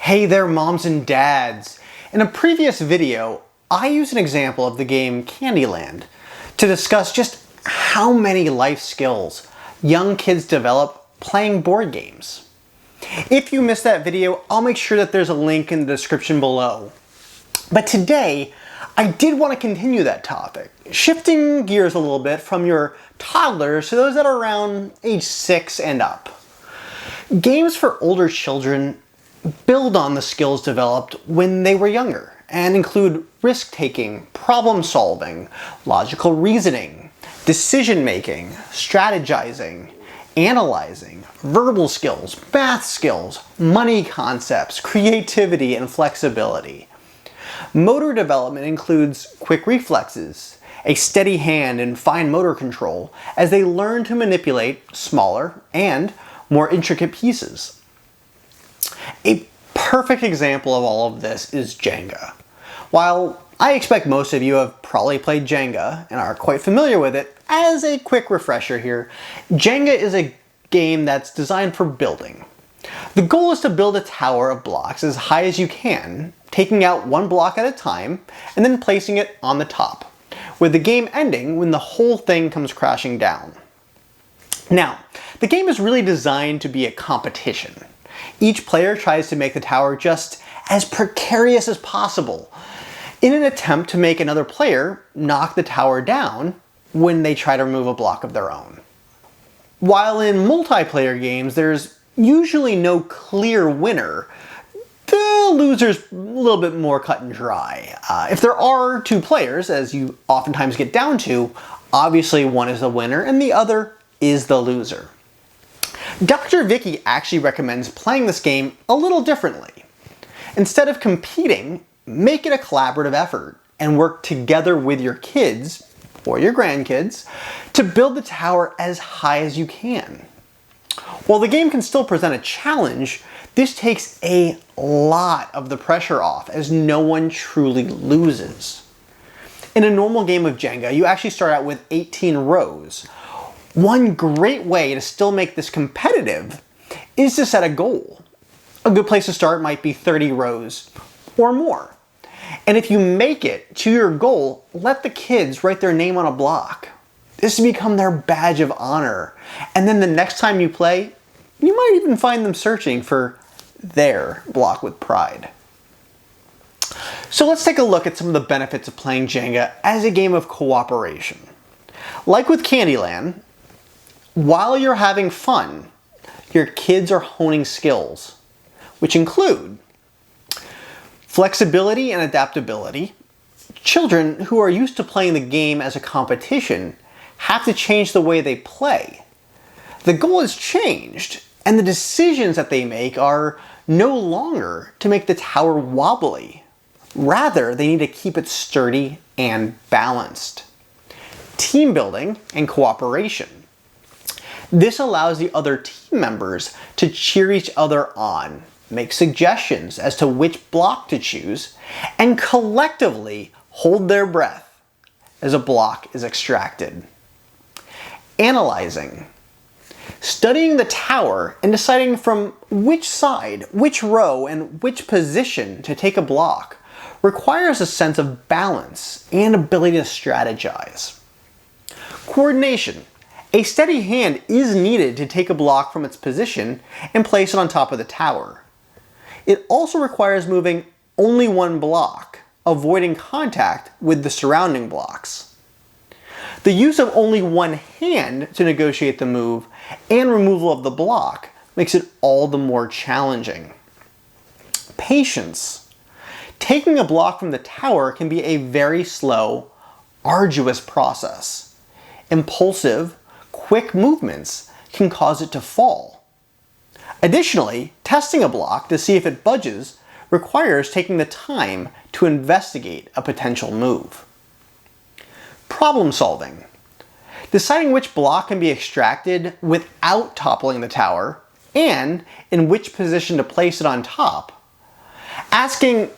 Hey there, moms and dads. In a previous video, I used an example of the game Candyland to discuss just how many life skills young kids develop playing board games. If you missed that video, I'll make sure that there's a link in the description below. But today, I did want to continue that topic, shifting gears a little bit from your toddlers to those that are around age 6 and up. Games for older children build on the skills developed when they were younger and include risk-taking, problem-solving, logical reasoning, decision-making, strategizing, analyzing, verbal skills, math skills, money concepts, creativity, and flexibility. Motor development includes quick reflexes, a steady hand, and fine motor control as they learn to manipulate smaller and more intricate pieces. A perfect example of all of this is Jenga. While I expect most of you have probably played Jenga and are quite familiar with it, as a quick refresher here, Jenga is a game that's designed for building. The goal is to build a tower of blocks as high as you can, taking out one block at a time and then placing it on the top, with the game ending when the whole thing comes crashing down. Now, the game is really designed to be a competition. Each player tries to make the tower just as precarious as possible in an attempt to make another player knock the tower down when they try to remove a block of their own. While in multiplayer games, there's usually no clear winner, the loser's a little bit more cut and dry. If there are two players, as you oftentimes get down to, obviously one is the winner and the other is the loser. Dr. Vicki actually recommends playing this game a little differently. Instead of competing, make it a collaborative effort and work together with your kids or your grandkids to build the tower as high as you can. While the game can still present a challenge, this takes a lot of the pressure off as no one truly loses. In a normal game of Jenga, you actually start out with 18 rows. One great way to still make this competitive is to set a goal. A good place to start might be 30 rows or more. And if you make it to your goal, let the kids write their name on a block. This will become their badge of honor. And then the next time you play, you might even find them searching for their block with pride. So let's take a look at some of the benefits of playing Jenga as a game of cooperation. Like with Candyland, while you're having fun, your kids are honing skills, which include flexibility and adaptability. Children who are used to playing the game as a competition have to change the way they play. The goal has changed, and the decisions that they make are no longer to make the tower wobbly. Rather, they need to keep it sturdy and balanced. Team building and cooperation. This allows the other team members to cheer each other on, make suggestions as to which block to choose, and collectively hold their breath as a block is extracted. Analyzing. Studying the tower and deciding from which side, which row, and which position to take a block requires a sense of balance and ability to strategize. Coordination. A steady hand is needed to take a block from its position and place it on top of the tower. It also requires moving only one block, avoiding contact with the surrounding blocks. The use of only one hand to negotiate the move and removal of the block makes it all the more challenging. Patience. Taking a block from the tower can be a very slow, arduous process. Impulsive, quick movements can cause it to fall. Additionally, testing a block to see if it budges requires taking the time to investigate a potential move. Problem solving. Deciding which block can be extracted without toppling the tower and in which position to place it on top. Asking,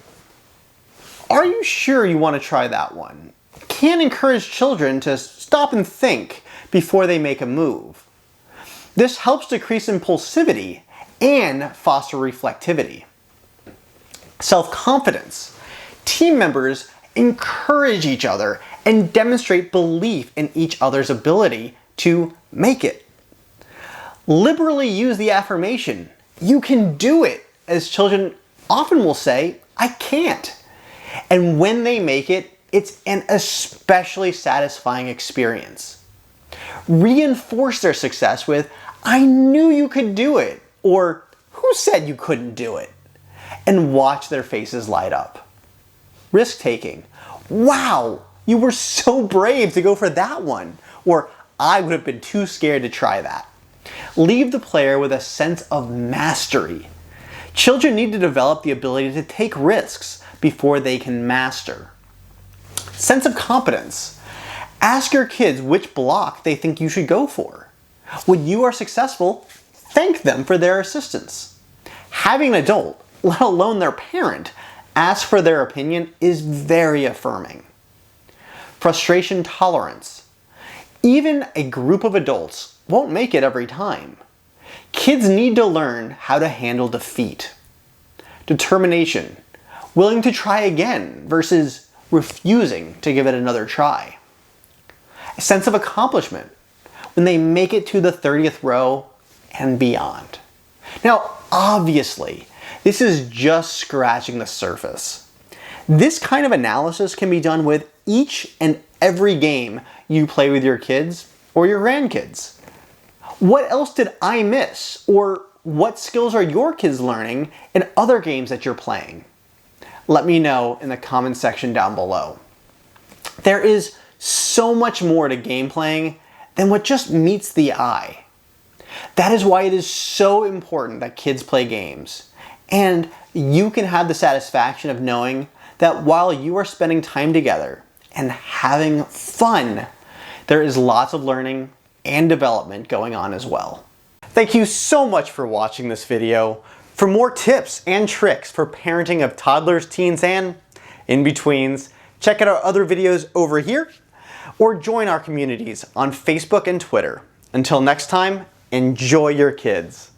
"Are you sure you want to try that one?" can encourage children to stop and think before they make a move. This helps decrease impulsivity and foster reflectivity. Self-confidence. Team members encourage each other and demonstrate belief in each other's ability to make it. Liberally use the affirmation, "You can do it," as children often will say, "I can't." And when they make it, it's an especially satisfying experience. Reinforce their success with, "I knew you could do it," or "Who said you couldn't do it?" And watch their faces light up. Risk-taking. "Wow, you were so brave to go for that one," or "I would have been too scared to try that." Leave the player with a sense of mastery. Children need to develop the ability to take risks before they can master. Sense of competence. Ask your kids which block they think you should go for. When you are successful, thank them for their assistance. Having an adult, let alone their parent, ask for their opinion is very affirming. Frustration tolerance. Even a group of adults won't make it every time. Kids need to learn how to handle defeat. Determination. Willing to try again versus refusing to give it another try. A sense of accomplishment when they make it to the 30th row and beyond. Now, obviously, this is just scratching the surface. This kind of analysis can be done with each and every game you play with your kids or your grandkids. What else did I miss? Or what skills are your kids learning in other games that you're playing? Let me know in the comment section down below. There is so much more to game playing than what just meets the eye. That is why it is so important that kids play games. And you can have the satisfaction of knowing that while you are spending time together and having fun, there is lots of learning and development going on as well. Thank you so much for watching this video. For more tips and tricks for parenting of toddlers, teens, and in-betweens, check out our other videos over here or join our communities on Facebook and Twitter. Until next time, enjoy your kids.